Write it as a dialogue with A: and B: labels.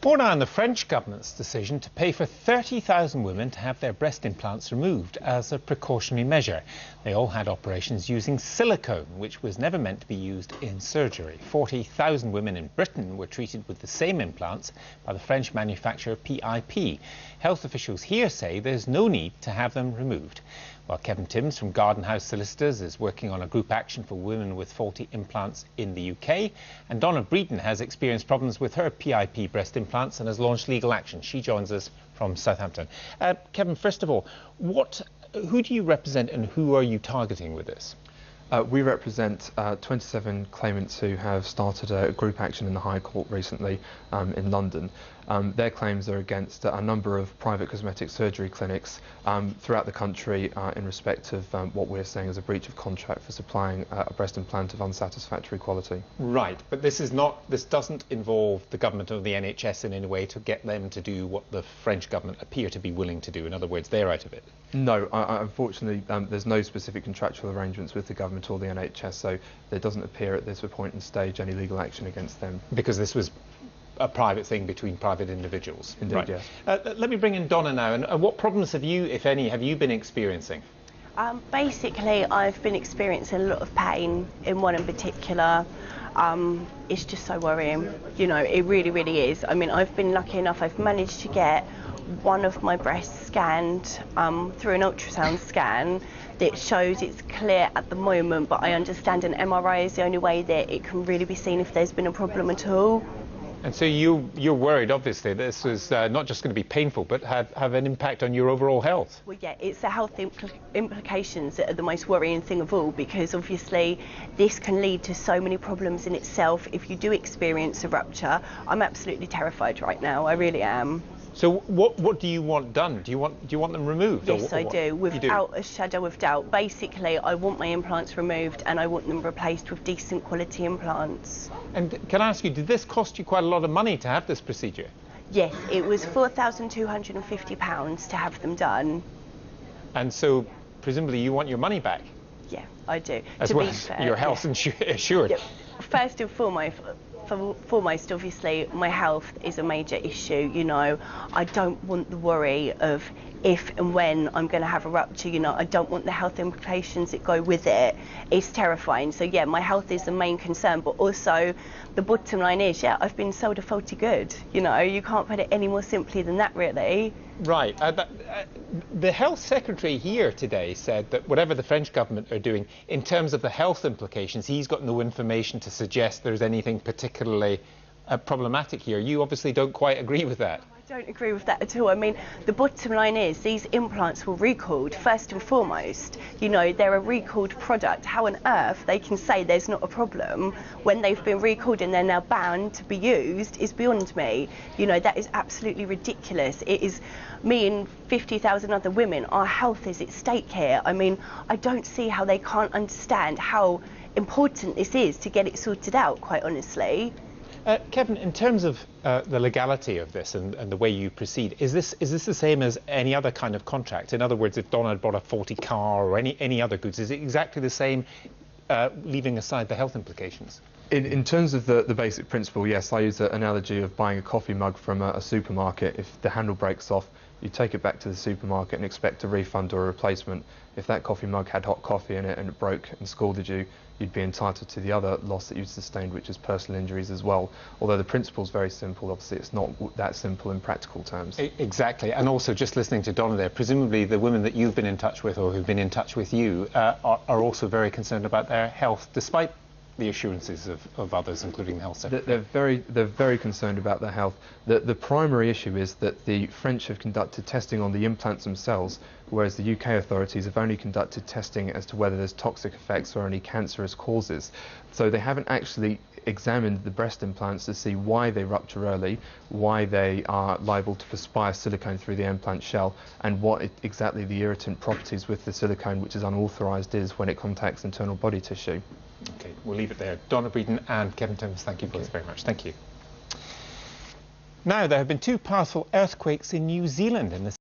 A: More now on the French government's decision to pay for 30,000 women to have their breast implants removed as a precautionary measure. They all had operations using silicone, which was never meant to be used in surgery. 40,000 women in Britain were treated with the same implants by the French manufacturer PIP. Health officials here say there's no need to have them removed. While Kevin Timms from Garden House Solicitors is working on a group action for women with faulty implants in the UK, and Donna Breeden has experienced problems with her PIP breast implants and has launched legal action. She joins us from Southampton. Kevin, first of all, who do you represent and who are you targeting with this?
B: We represent 27 claimants who have started a group action in the High Court recently in London. Their claims are against a number of private cosmetic surgery clinics throughout the country in respect of what we're saying is a breach of contract for supplying a breast implant of unsatisfactory quality.
A: Right, but this doesn't involve the government or the NHS in any way to get them to do what the French government appear to be willing to do. In other words, they're out of it.
B: No, unfortunately, there's no specific contractual arrangements with the government or the NHS, so there doesn't appear at this point in stage any legal action against them.
A: Because this was a private thing between private individuals.
B: Indeed, right. Yes.
A: Let me bring in Donna now. And what problems have you, if any, have you been experiencing?
C: Basically, I've been experiencing a lot of pain in one in particular. It's just so worrying. You know, it really, really is. I mean, I've been lucky enough, I've managed to get one of my breasts scanned through an ultrasound scan that shows it's clear at the moment, but I understand an MRI is the only way that it can really be seen if there's been a problem at all.
A: And so you're worried, obviously, this is not just going to be painful, but have an impact on your overall health.
C: Well, yeah, it's the health implications that are the most worrying thing of all, because obviously this can lead to so many problems in itself if you do experience a rupture. I'm absolutely terrified right now, I really am.
A: So what do you want done? Do you want them removed?
C: Yes, I do, without a shadow of doubt. Basically, I want my implants removed and I want them replaced with decent quality implants.
A: And can I ask you, did this cost you quite a lot of money to have this procedure?
C: Yes, it was £4,250 to have them done.
A: And so, presumably, you want your money back?
C: Yeah, I do.
A: As well as your health assured?
C: Yeah. First and foremost, obviously, my health is a major issue. You know, I don't want the worry of if and when I'm going to have a rupture. You know, I don't want the health implications that go with it. It's terrifying. So yeah, my health is the main concern, but also the bottom line is, yeah, I've been sold a faulty good. You know, you can't put it any more simply than that, really.
A: Right. The health secretary here today said that whatever the French government are doing, in terms of the health implications, he's got no information to suggest there's anything particularly problematic here. You obviously don't quite agree with that.
C: I don't agree with that at all. I mean, the bottom line is these implants were recalled, first and foremost. You know, they're a recalled product. How on earth they can say there's not a problem when they've been recalled and they're now banned to be used is beyond me. You know, that is absolutely ridiculous. It is me and 50,000 other women. Our health is at stake here. I mean, I don't see how they can't understand how important this is to get it sorted out, quite honestly.
A: Kevin, in terms of the legality of this and the way you proceed, is this the same as any other kind of contract? In other words, if Donna had bought a faulty car or any other goods, is it exactly the same, leaving aside the health implications?
B: In terms of the basic principle, yes, I use an analogy of buying a coffee mug from a supermarket. If the handle breaks off, you take it back to the supermarket and expect a refund or a replacement. If that coffee mug had hot coffee in it and it broke and scalded you, you'd be entitled to the other loss that you sustained, which is personal injuries as well. Although the principle is very simple, obviously it's not that simple in practical terms.
A: Exactly, and also just listening to Donna there, presumably the women that you've been in touch with or who've been in touch with you are also very concerned about their health, despite the assurances of others, including the health secretary.
B: They're very concerned about their health. The primary issue is that the French have conducted testing on the implants themselves, whereas the UK authorities have only conducted testing as to whether there's toxic effects or any cancerous causes. So they haven't actually examined the breast implants to see why they rupture early, why they are liable to perspire silicone through the implant shell, and what exactly the irritant properties with the silicone, which is unauthorised, is when it contacts internal body tissue.
A: Okay, we'll leave it there. Donna Breeden and Kevin Timms, thank you both very much. Thank you. Now, there have been two powerful earthquakes in New Zealand in the